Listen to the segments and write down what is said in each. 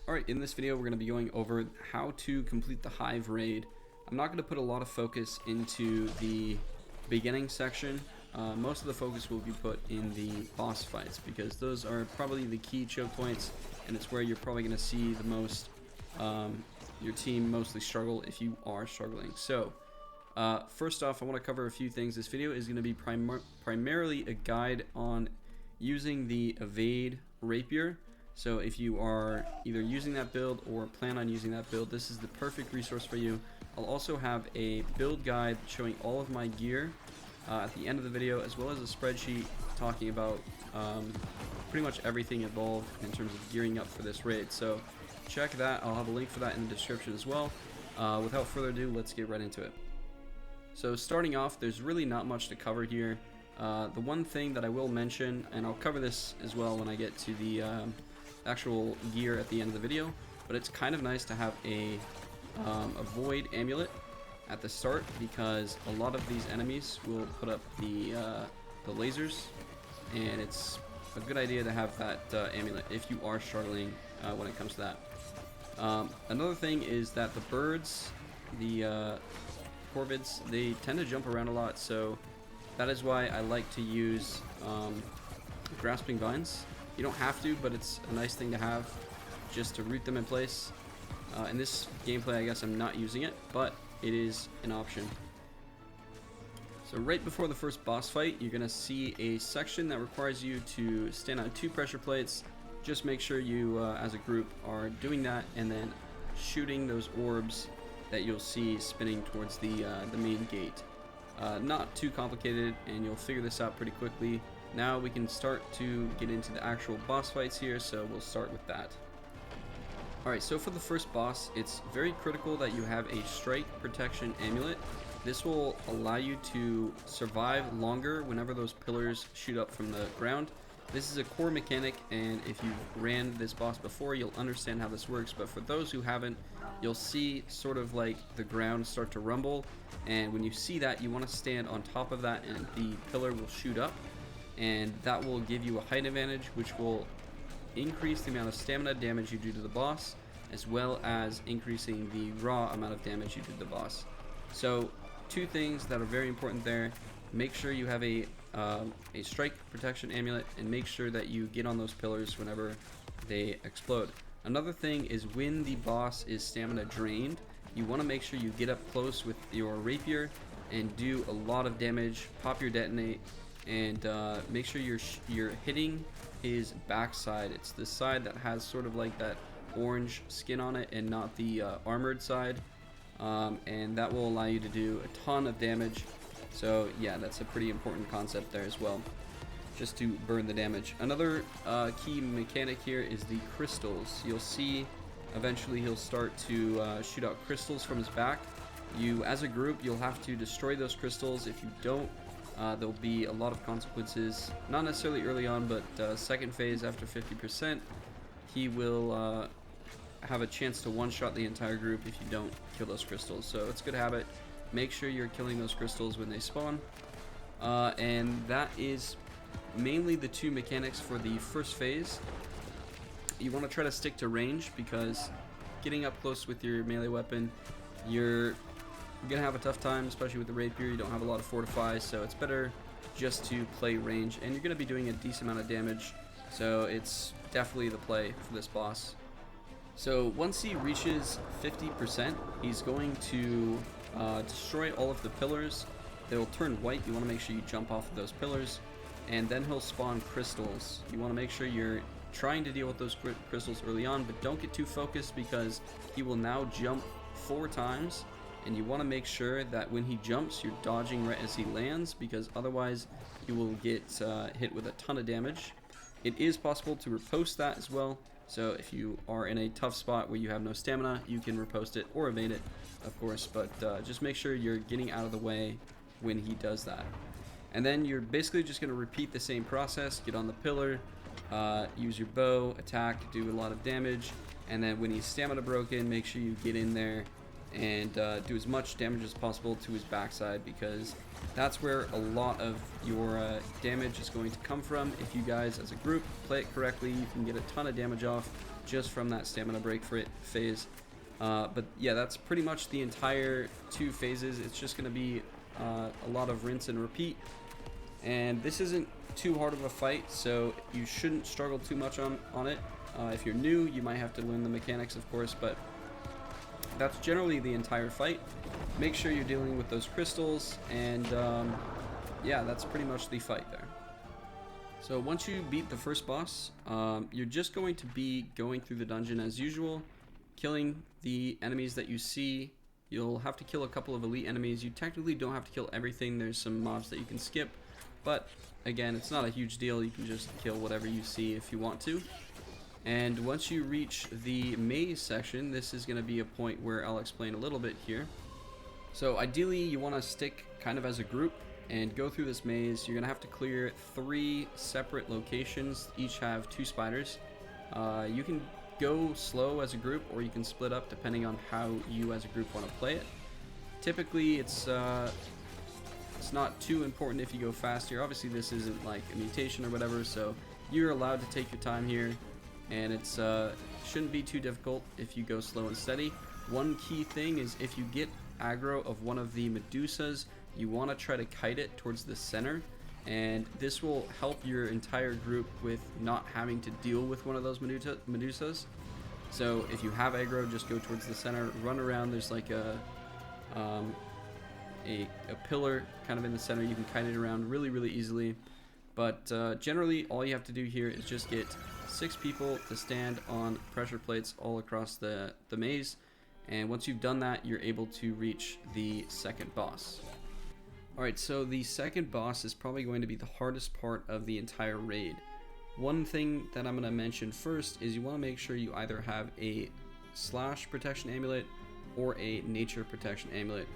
Alright, in this video we're going to be going over how to complete the Hive raid. I'm not going to put a lot of focus into the beginning section. Most of the focus will be put in the boss fights because those are probably the key choke points, and it's where you're probably going to see the most, your team mostly struggle if you are struggling. So, first off, I want to cover a few things. This video is going to be primarily a guide on using the evade Rapier. So if you are either using that build or plan on using that build, this is the perfect resource for you. I'll also have a build guide showing all of my gear at the end of the video, as well as a spreadsheet talking about pretty much everything involved in terms of gearing up for this raid. So check that. I'll have a link for that in the description as well. Without further ado, let's get right into it. So starting off, there's really not much to cover here. The one thing that I will mention, and I'll cover this as well when I get to the actual gear at the end of the video, but it's kind of nice to have a void amulet at the start, because a lot of these enemies will put up the lasers, and it's a good idea to have that amulet if you are struggling when it comes to that. Another thing is that the birds, the corvids, they tend to jump around a lot, so that is why I like to use grasping vines. You don't have to, but it's a nice thing to have just to root them in place. In this gameplay, I guess I'm not using it, but it is an option. So right before the first boss fight, you're going to see a section that requires you to stand on 2 pressure plates. Just make sure you, as a group, are doing that and then shooting those orbs that you'll see spinning towards the main gate. Not too complicated, and you'll figure this out pretty quickly. Now we can start to get into the actual boss fights here, so we'll start with that. Alright, so for the first boss, it's very critical that you have a strike protection amulet. This will allow you to survive longer whenever those pillars shoot up from the ground. This is a core mechanic, and if you've ran this boss before, you'll understand how this works, but for those who haven't, you'll see sort of like the ground start to rumble, and when you see that, you want to stand on top of that and the pillar will shoot up, and that will give you a height advantage, which will increase the amount of stamina damage you do to the boss, as well as increasing the raw amount of damage you do to the boss. So 2 things that are very important there: make sure you have a strike protection amulet, and make sure that you get on those pillars whenever they explode. Another thing is, when the boss is stamina drained, you want to make sure you get up close with your rapier and do a lot of damage, pop your detonate, and make sure you're hitting his backside. It's the side that has sort of like that orange skin on it, and not the armored side, and that will allow you to do a ton of damage. So yeah, that's a pretty important concept there as well, just to burn the damage. Another key mechanic here is the crystals. You'll see eventually he'll start to shoot out crystals from his back. You, as a group, you'll have to destroy those crystals. If you don't, there'll be a lot of consequences, not necessarily early on, but second phase after 50%, he will have a chance to one-shot the entire group if you don't kill those crystals. So it's a good habit. Make sure you're killing those crystals when they spawn. And that is mainly the 2 mechanics for the first phase. You want to try to stick to range, because getting up close with your melee weapon, you're gonna have a tough time, especially with the rapier. You don't have a lot of fortify, so it's better just to play range, and you're gonna be doing a decent amount of damage, so it's definitely the play for this boss. So once he reaches 50%, he's going to destroy all of the pillars. They'll turn white. You want to make sure you jump off of those pillars, and then he'll spawn crystals. You want to make sure you're trying to deal with those crystals early on, but don't get too focused, because he will now jump 4 times, and you want to make sure that when he jumps, you're dodging right as he lands, because otherwise you will get hit with a ton of damage. It is possible to riposte that as well, so if you are in a tough spot where you have no stamina, you can riposte it or evade it, of course, but just make sure you're getting out of the way when he does that. And then you're basically just going to repeat the same process. Get on the pillar, use your bow, attack, do a lot of damage, and then when he's stamina broken, make sure you get in there and do as much damage as possible to his backside, because that's where a lot of your damage is going to come from. If you guys as a group play it correctly, you can get a ton of damage off just from that stamina break phase. But yeah, that's pretty much the entire 2 phases. It's just going to be a lot of rinse and repeat. And this isn't too hard of a fight, so you shouldn't struggle too much on it. If you're new, you might have to learn the mechanics, of course, but that's generally the entire fight. Make sure you're dealing with those crystals, and yeah, that's pretty much the fight there. So once you beat the first boss, you're just going to be going through the dungeon as usual, killing the enemies that you see. You'll have to kill a couple of elite enemies. You technically don't have to kill everything. There's some mobs that you can skip, but again, it's not a huge deal. You can just kill whatever you see if you want to. And once you reach the maze section, this is going to be a point where I'll explain a little bit here. So ideally, you want to stick kind of as a group and go through this maze. You're going to have to clear 3 separate locations. Each have 2 spiders. You can go slow as a group, or you can split up depending on how you as a group want to play it. Typically, it's not too important if you go fast here. Obviously, this isn't like a mutation or whatever, so you're allowed to take your time here. And it's shouldn't be too difficult if you go slow and steady. One key thing is if you get aggro of one of the Medusas, you want to try to kite it towards the center, and this will help your entire group with not having to deal with one of those Medusas. So if you have aggro, just go towards the center, run around. There's like a pillar kind of in the center. You can kite it around really easily. But generally, all you have to do here is just get 6 people to stand on pressure plates all across the maze. And once you've done that, you're able to reach the second boss. Alright, so the second boss is probably going to be the hardest part of the entire raid. One thing that I'm going to mention first is you want to make sure you either have a slash protection amulet or a nature protection amulet,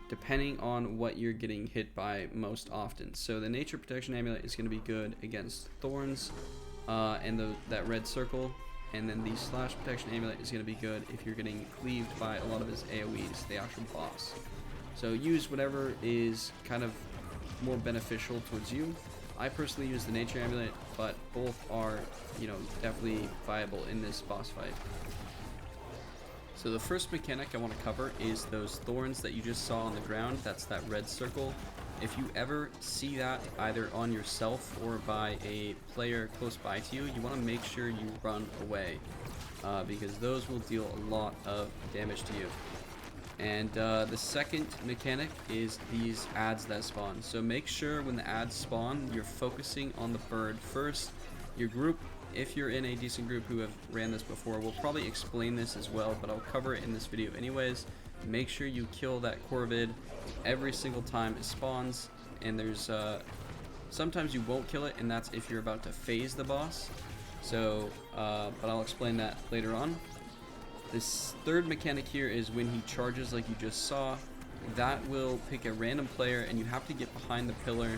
depending on what you're getting hit by most often. So the nature protection amulet is going to be good against thorns and that red circle, and then the slash protection amulet is going to be good if you're getting cleaved by a lot of his AoEs, the actual boss. So use whatever is kind of more beneficial towards you. I personally use the nature amulet, but both are, definitely viable in this boss fight. So the first mechanic I want to cover is those thorns that you just saw on the ground. That's that red circle. If you ever see that either on yourself or by a player close by to you, you want to make sure you run away, because those will deal a lot of damage to you. And the second mechanic is these adds that spawn. So make sure when the adds spawn, you're focusing on the bird first. Your group, if you're in a decent group who have ran this before, will probably explain this as well, but I'll cover it in this video anyways. Make sure you kill that corvid every single time it spawns, and there's sometimes you won't kill it, and that's if you're about to phase the boss. So but I'll explain that later on. This third mechanic here is when he charges like you just saw. That will pick a random player, and you have to get behind the pillar,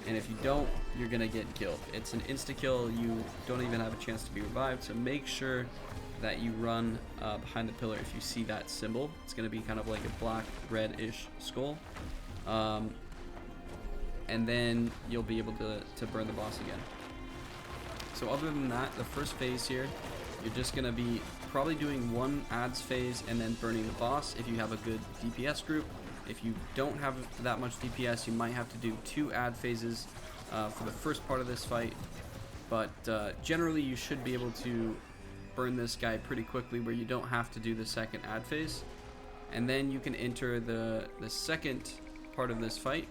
and if you don't, you're gonna get killed. It's an insta-kill. You don't even have a chance to be revived, so make sure that you run behind the pillar if you see that symbol. It's gonna be kind of like a black red-ish skull, and then you'll be able to burn the boss again. So other than that, the first phase here, you're just gonna be probably doing one adds phase and then burning the boss if you have a good DPS group. If you don't have that much DPS, you might have to do 2 add phases for the first part of this fight, but generally you should be able to burn this guy pretty quickly where you don't have to do the second add phase. And then you can enter the second part of this fight,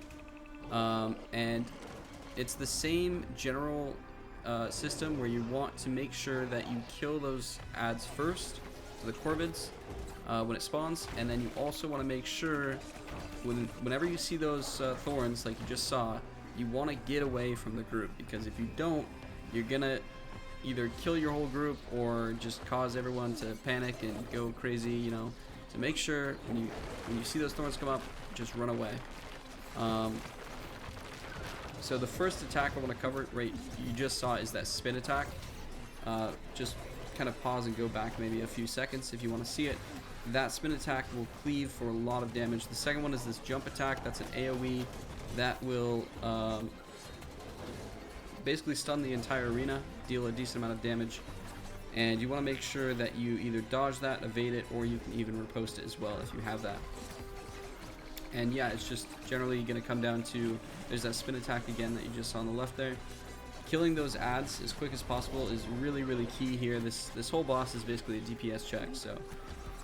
and it's the same general system where you want to make sure that you kill those adds first, the corvids, when it spawns, and then you also want to make sure whenever you see those thorns like you just saw, you want to get away from the group, because if you don't, you're gonna either kill your whole group or just cause everyone to panic and go crazy, So make sure when you see those thorns come up, just run away. So the first attack I want to cover, right, you just saw, is that spin attack. Just kind of pause and go back maybe a few seconds if you want to see it. That spin attack will cleave for a lot of damage. The second one is this jump attack. That's an AoE that will basically stun the entire arena, deal a decent amount of damage. And you want to make sure that you either dodge that, evade it, or you can even riposte it as well if you have that. And yeah, it's just generally going to come down to, there's that spin attack again that you just saw on the left there. Killing those adds as quick as possible is really, really key here. This whole boss is basically a DPS check, so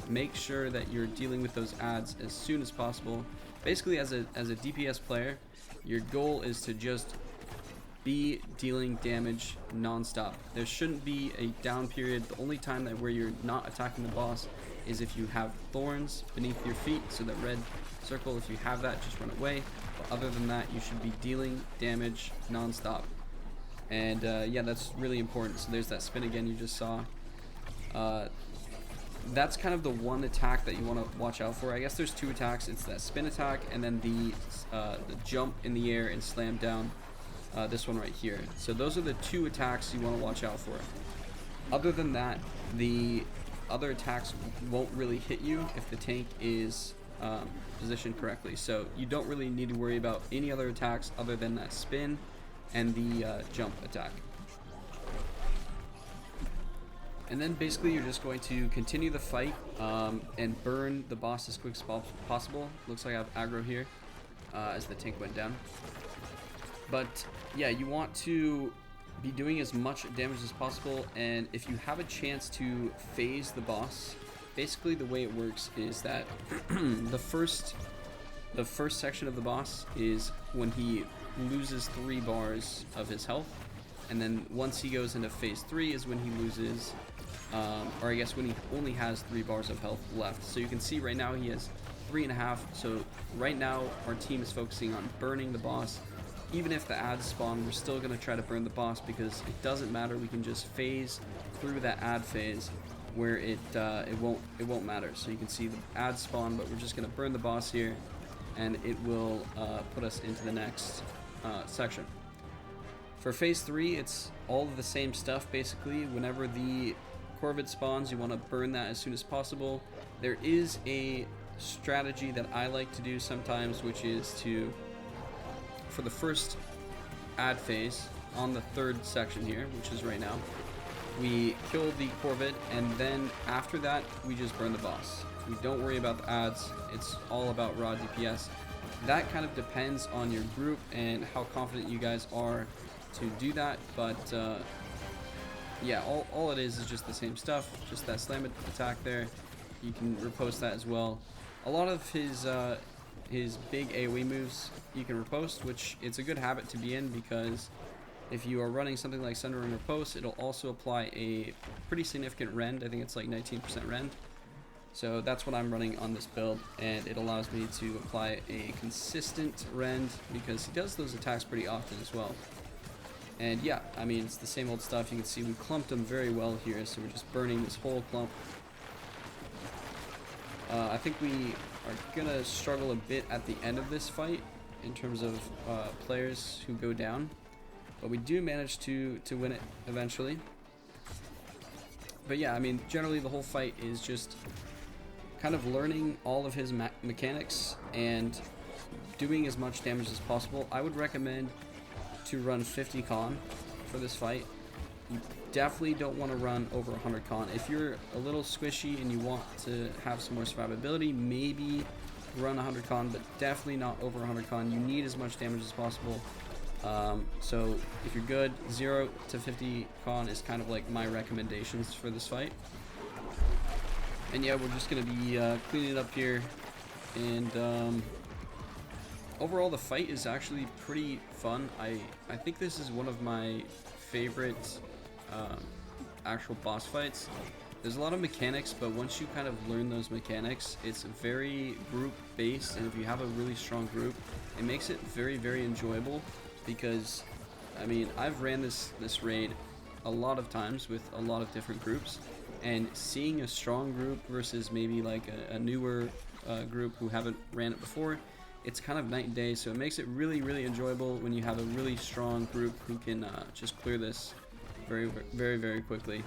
make sure that you're dealing with those adds as soon as possible. Basically, as a DPS player, your goal is to just be dealing damage non-stop. There shouldn't be a down period. The only time that where you're not attacking the boss is if you have thorns beneath your feet, so that red circle, if you have that, just run away. But other than that, you should be dealing damage non-stop. And yeah, that's really important. So there's that spin again you just saw. That's kind of the one attack that you want to watch out for. I guess there's two attacks. It's that spin attack and then the jump in the air and slam down. This one right here. So those are the two attacks you want to watch out for. Other than that, the other attacks won't really hit you if the tank is positioned correctly. So you don't really need to worry about any other attacks other than that spin and the jump attack. And then basically you're just going to continue the fight and burn the boss as quick as possible. Looks like I have aggro here as the tank went down. But yeah, you want to be doing as much damage as possible, and if you have a chance to phase the boss, basically the way it works is that the first section of the boss is when he loses 3 bars of his health, and then once he goes into phase 3 is when he loses or I guess when he only has 3 bars of health left. So you can see right now he has 3.5. So right now our team is focusing on burning the boss. Even if the adds spawn, we're still going to try to burn the boss because it doesn't matter. We can just phase through that add phase where it won't matter. So you can see the add spawn, but we're just going to burn the boss here, and it will put us into the next section. For phase 3, it's all of the same stuff basically. Whenever the Corvid spawns, you want to burn that as soon as possible. There is a strategy that I like to do sometimes, which is to, for the first add phase on the 3rd section here, which is right now, we kill the Corvid, and then after that we just burn the boss. We don't worry about the adds. It's all about raw DPS. That kind of depends on your group and how confident you guys are to do that, but yeah, all it is just the same stuff, just that slam attack there. You can riposte that as well. A lot of his big AoE moves you can riposte, which it's a good habit to be in, because if you are running something like Sundering Riposte, it'll also apply a pretty significant rend. I think it's like 19% rend. So that's what I'm running on this build, and it allows me to apply a consistent rend because he does those attacks pretty often as well. And yeah, I mean, it's the same old stuff. You can see we clumped him very well here, so we're just burning this whole clump. I think we are gonna struggle a bit at the end of this fight in terms of players who go down, but we do manage to win it eventually. But yeah, I mean, generally the whole fight is just kind of learning all of his mechanics and doing as much damage as possible. I would recommend to run 50 con for this fight. You definitely don't want to run over 100 con. If you're a little squishy and you want to have some more survivability, maybe run 100 con, but definitely not over 100 con. You need as much damage as possible. So if you're good, 0 to 50 con is kind of like my recommendations for this fight. And yeah, we're just going to be cleaning it up here. And overall, the fight is actually pretty fun. I think this is one of my favorite actual boss fights. There's a lot of mechanics, but once you kind of learn those mechanics, it's very group based, and if you have a really strong group, it makes it very, very enjoyable. Because I mean, I've ran this raid a lot of times with a lot of different groups, and seeing a strong group versus maybe like a newer group who haven't ran it before, it's kind of night and day. So it makes it really, really enjoyable when you have a really strong group who can just clear this very, very, very quickly.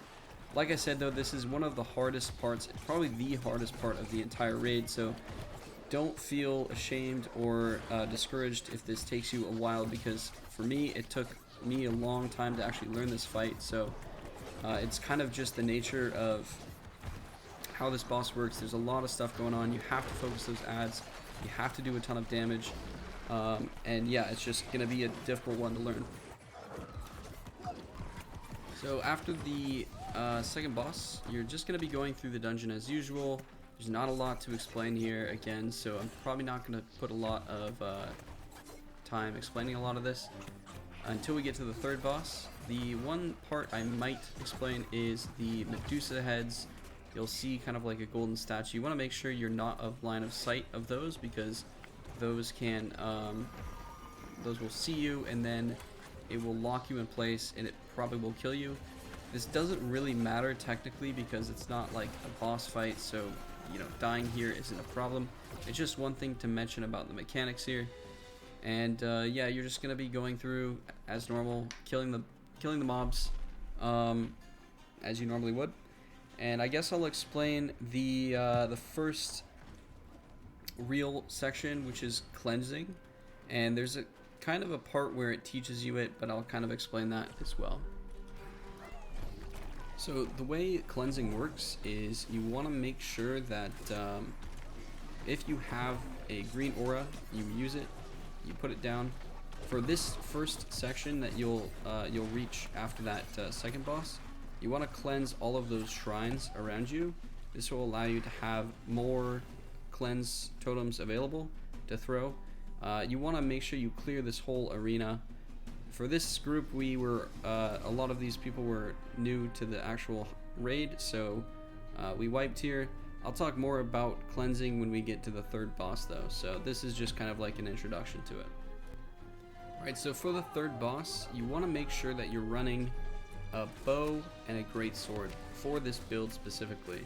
Like I said though, this is one of the hardest parts, probably the hardest part of the entire raid, so don't feel ashamed or discouraged if this takes you a while, because for me, it took me a long time to actually learn this fight. So It's kind of just the nature of how this boss works. There's a lot of stuff going on. You have to focus those ads. You have to do a ton of damage. And yeah, it's just going to be a difficult one to learn. So after the second boss, you're just going to be going through the dungeon as usual. There's not a lot to explain here again, so I'm probably not going to put a lot of time explaining a lot of this until we get to the third boss. The one part I might explain is the Medusa heads. You'll see kind of like a golden statue. You want to make sure you're not of line of sight of those, because those can those will see you and then it will lock you in place and it probably will kill you. This doesn't really matter technically because it's not like a boss fight, so you know, dying here isn't a problem. It's just one thing to mention about the mechanics here. And yeah, you're just gonna be going through as normal, killing the mobs as you normally would. And I guess I'll explain the first real section, which is cleansing. And there's a kind of a part where it teaches you it, but I'll kind of explain that as well. So the way cleansing works is you want to make sure that if you have a green aura, you use it, you put it down. For this first section that you'll reach after that second boss, you want to cleanse all of those shrines around you. This will allow you to have more cleanse totems available to throw. You want to make sure you clear this whole arena. For this group, we were a lot of these people were new to the actual raid, so we wiped here. I'll talk more about cleansing when we get to the third boss though, so this is just kind of like an introduction to it. Alright, so for the third boss, you want to make sure that you're running a bow and a greatsword for this build specifically.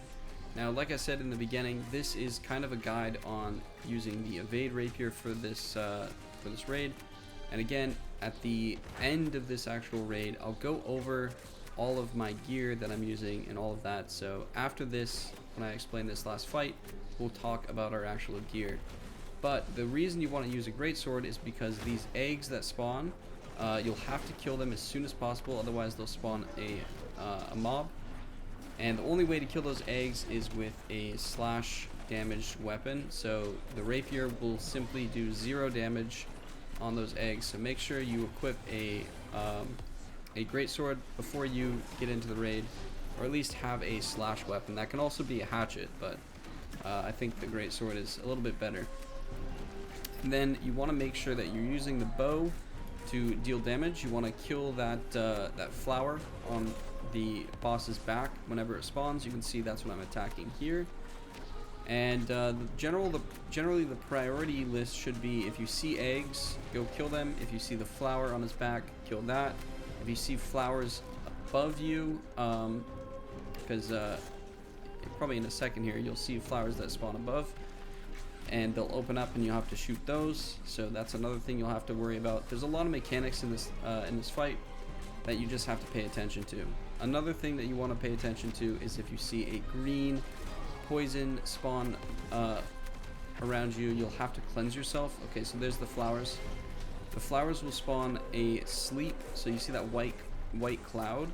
Now, like I said in the beginning, this is kind of a guide on using the evade rapier for this raid. And again, at the end of this actual raid, I'll go over all of my gear that I'm using and all of that. So after this, when I explain this last fight, we'll talk about our actual gear. But the reason you want to use a greatsword is because these eggs that spawn, you'll have to kill them as soon as possible, otherwise they'll spawn a mob. And the only way to kill those eggs is with a slash damaged weapon. So the rapier will simply do 0 damage on those eggs. So make sure you equip a greatsword before you get into the raid, or at least have a slash weapon. That can also be a hatchet, but I think the greatsword is a little bit better. And then you want to make sure that you're using the bow to deal damage. You want to kill that that flower on the boss's back whenever it spawns. You can see that's what I'm attacking here. And generally the priority list should be, if you see eggs, go kill them. If you see the flower on his back, kill that. If you see flowers above you, because probably in a second here you'll see flowers that spawn above, and they'll open up and you'll have to shoot those. So that's another thing you'll have to worry about. There's a lot of mechanics in this fight that you just have to pay attention to. Another thing that you want to pay attention to is if you see a green poison spawn around you, you'll have to cleanse yourself. Okay, so there's the flowers. The flowers will spawn a sleep, so you see that white cloud.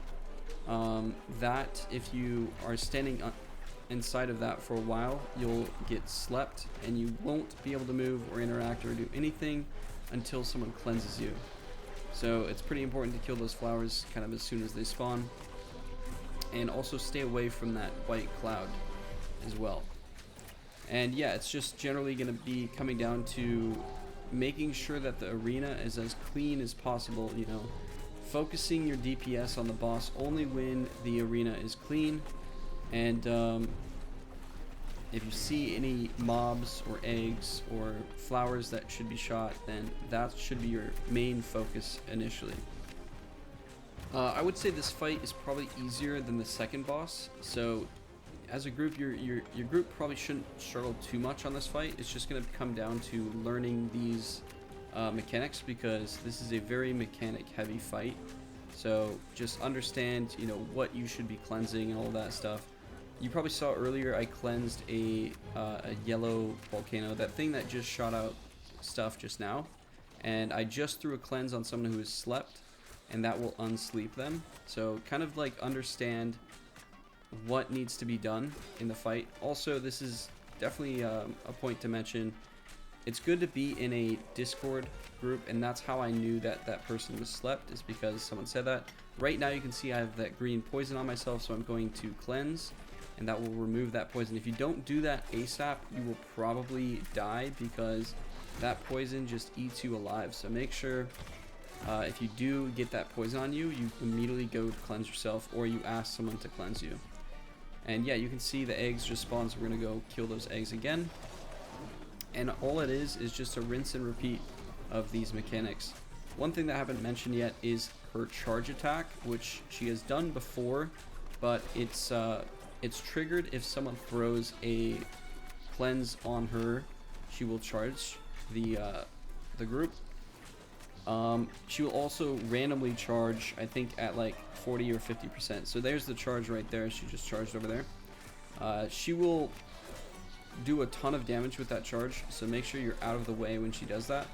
That, if you are standing inside of that for a while, you'll get slept and you won't be able to move or interact or do anything until someone cleanses you. So it's pretty important to kill those flowers kind of as soon as they spawn, and also stay away from that white cloud as well. And yeah, it's just generally going to be coming down to making sure that the arena is as clean as possible, you know, focusing your DPS on the boss only when the arena is clean. And if you see any mobs or eggs or flowers that should be shot, then that should be your main focus initially. I would say this fight is probably easier than the second boss, so as a group, your group probably shouldn't struggle too much on this fight. It's just going to come down to learning these mechanics, because this is a very mechanic heavy fight. So just understand, you know, what you should be cleansing and all that stuff. You probably saw earlier I cleansed a yellow volcano, that thing that just shot out stuff just now, and I just threw a cleanse on someone who has slept, and that will unsleep them. So kind of like understand what needs to be done in the fight. Also, this is definitely a point to mention. It's good to be in a Discord group, and that's how I knew that that person was slept, is because someone said that. Right now you can see I have that green poison on myself, so I'm going to cleanse, and that will remove that poison. If you don't do that ASAP, you will probably die because that poison just eats you alive. So make sure if you do get that poison on you, you immediately go to cleanse yourself, or you ask someone to cleanse you. And yeah, you can see the eggs just spawn, so we're gonna go kill those eggs again. And all it is just a rinse and repeat of these mechanics. One thing that I haven't mentioned yet is her charge attack, which she has done before, but it's triggered if someone throws a cleanse on her. She will charge the group. She will also randomly charge, I think, at like 40 or 50%. So there's the charge right there. She just charged over there. She will do a ton of damage with that charge, so make sure you're out of the way when she does that.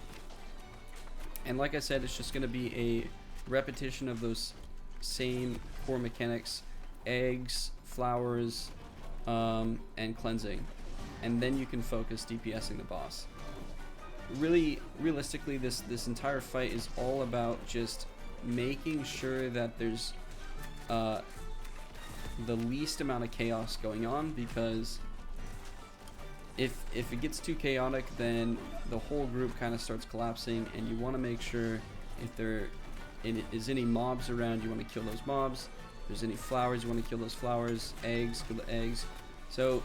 And like I said, it's just going to be a repetition of those same core mechanics: eggs, flowers, and cleansing. And then you can focus DPSing the boss. Really, realistically, this entire fight is all about just making sure that there's the least amount of chaos going on, because if it gets too chaotic, then the whole group kind of starts collapsing, and you want to make sure if there is any mobs around, you want to kill those mobs. If there's any flowers, you want to kill those flowers. Eggs, kill the eggs. So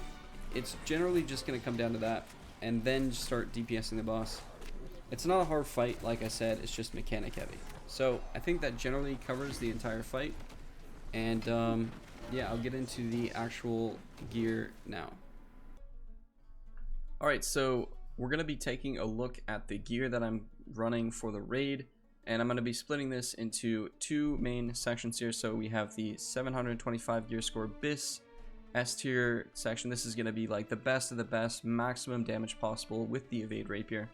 it's generally just going to come down to that, and then start DPSing the boss. It's not a hard fight, like I said, it's just mechanic heavy. So I think that generally covers the entire fight, and yeah, I'll get into the actual gear now. Alright, so we're going to be taking a look at the gear that I'm running for the raid, and I'm going to be splitting this into two main sections here. So we have the 725 gear score BIS S tier section. This is going to be like the best of the best, maximum damage possible with the evade rapier,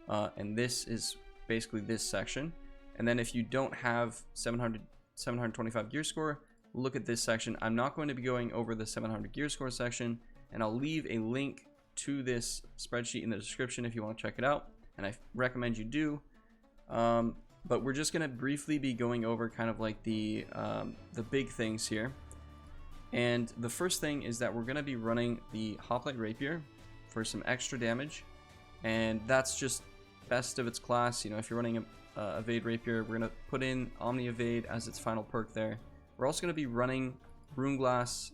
and this is basically this section. And then if you don't have 725 gear score, look at this section. I'm not going to be going over the 700 gear score section, and I'll leave a link to this spreadsheet in the description if you want to check it out, and I recommend you do. But we're just going to briefly be going over kind of like the big things here. And the first thing is that we're going to be running the Hoplite Rapier for some extra damage, and that's just best of its class. You know, if you're running a Evade Rapier, we're going to put in Omni Evade as its final perk there. We're also going to be running Rune Glass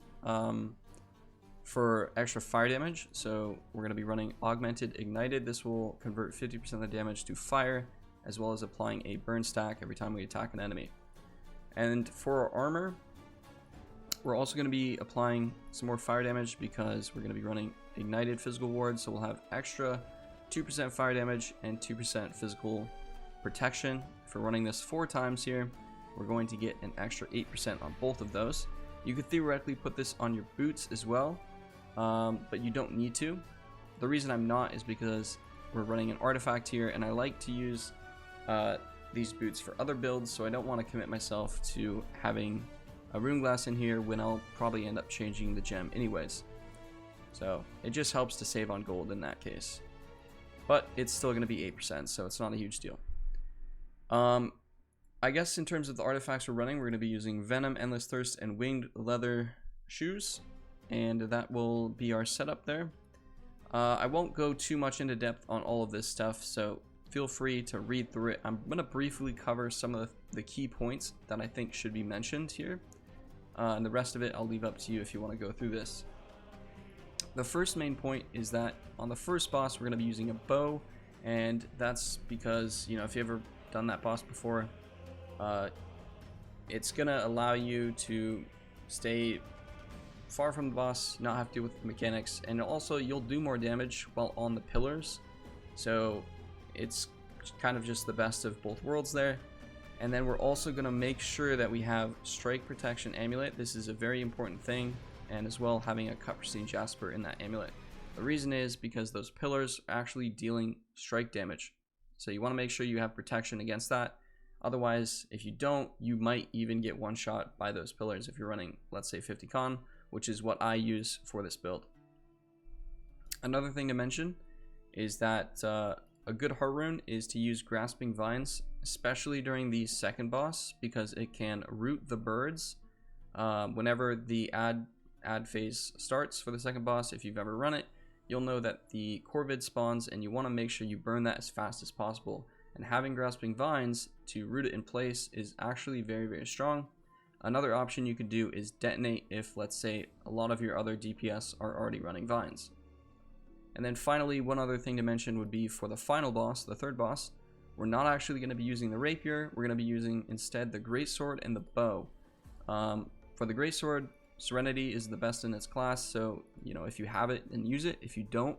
for extra fire damage, so we're going to be running Augmented Ignited. This will convert 50% of the damage to fire, as well as applying a burn stack every time we attack an enemy. And for our armor, we're also going to be applying some more fire damage, because we're going to be running Ignited Physical Ward, so we'll have extra 2% fire damage and 2% physical protection. If we're running this 4 times here, we're going to get an extra 8% on both of those. You could theoretically put this on your boots as well, but you don't need to. The reason I'm not is because we're running an artifact here, and I like to use these boots for other builds, so I don't want to commit myself to having a Rune Glass in here when I'll probably end up changing the gem anyways. So it just helps to save on gold in that case. But it's still going to be 8%, so it's not a huge deal. I guess in terms of the artifacts we're running, we're going to be using Venom, Endless Thirst, and Winged Leather Shoes, and that will be our setup there. I won't go too much into depth on all of this stuff, so feel free to read through it. I'm going to briefly cover some of the key points that I think should be mentioned here, and the rest of it I'll leave up to you if you want to go through this. The first main point is that on the first boss, we're going to be using a bow, and that's because, you know, if you've ever done that boss before, it's going to allow you to stay far from the boss, not have to deal with the mechanics, and also you'll do more damage while on the pillars, so it's kind of just the best of both worlds there. And then we're also going to make sure that we have Strike Protection Amulet. This is a very important thing, and as well having a Cut Pristine Jasper in that amulet. The reason is because those pillars are actually dealing strike damage, so you want to make sure you have protection against that. Otherwise, if you don't, you might even get one shot by those pillars if you're running, let's say 50 con, which is what I use for this build. Another thing to mention is that a good heart rune is to use Grasping Vines, especially during the second boss, because it can root the birds whenever the ad phase starts for the second boss. If you've ever run it, you'll know that the Corvid spawns, and you want to make sure you burn that as fast as possible. And having Grasping Vines to root it in place is actually very, very strong. Another option you could do is detonate if, let's say, a lot of your other DPS are already running vines. And then finally, one other thing to mention would be for the final boss, the third boss, we're not actually going to be using the Rapier. We're going to be using instead the Greatsword and the Bow. For the Greatsword, Serenity is the best in its class, so if you have it, then use it. If you don't,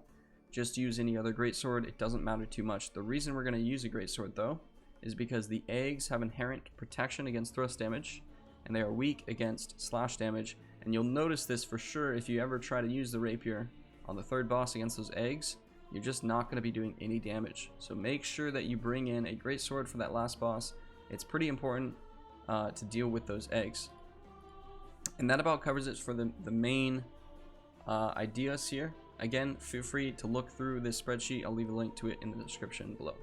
just use any other Greatsword. It doesn't matter too much. The reason we're going to use a Greatsword though is because the eggs have inherent protection against thrust damage, and they are weak against slash damage. And you'll notice this for sure if you ever try to use the Rapier on the third boss against those eggs. You're just not going to be doing any damage. So make sure that you bring in a Greatsword for that last boss. It's pretty important to deal with those eggs. And that about covers it for the main ideas here. Again, feel free to look through this spreadsheet. I'll leave a link to it in the description below.